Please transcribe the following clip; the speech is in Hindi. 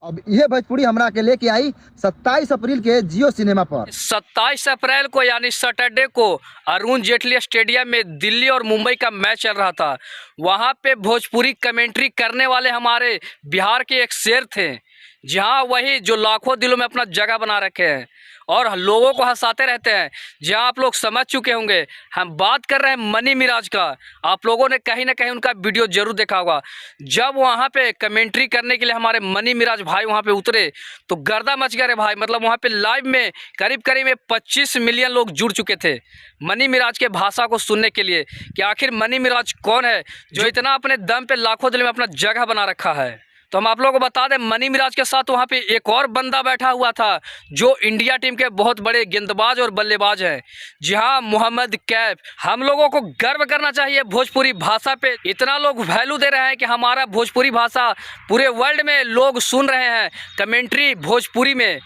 अब यह भोजपुरी हमरा के लेके आई 27 अप्रैल के जियो सिनेमा पर। 27 अप्रैल को यानी सैटरडे को अरुण जेटली स्टेडियम में दिल्ली और मुंबई का मैच चल रहा था। वहां पे भोजपुरी कमेंट्री करने वाले हमारे बिहार के एक शेर थे। जहां वही जो लाखों दिलों में अपना जगह बना रखे हैं और लोगों को हंसाते रहते हैं। जहां आप लोग समझ चुके होंगे, हम बात कर रहे हैं मनी मिराज का। आप लोगों ने कहीं ना कहीं उनका वीडियो जरूर देखा होगा। जब वहां पे कमेंट्री करने के लिए हमारे मनी मिराज भाई वहां पे उतरे तो गर्दा मच गया रे भाई। मतलब वहां पे लाइव में करीब करीब 25 मिलियन लोग जुड़ चुके थे मनी मिराज के भाषा को सुनने के लिए कि आखिर मनी मिराज कौन है जो इतना अपने दम पे लाखों दिल में अपना जगह बना रखा है। तो हम आप लोगों को बता दें, मनी मिराज के साथ वहाँ पे एक और बंदा बैठा हुआ था जो इंडिया टीम के बहुत बड़े गेंदबाज और बल्लेबाज हैं। जी हाँ, मोहम्मद कैफ। हम लोगों को गर्व करना चाहिए भोजपुरी भाषा पे। इतना लोग वैल्यू दे रहे हैं कि हमारा भोजपुरी भाषा पूरे वर्ल्ड में लोग सुन रहे हैं कमेंट्री भोजपुरी में।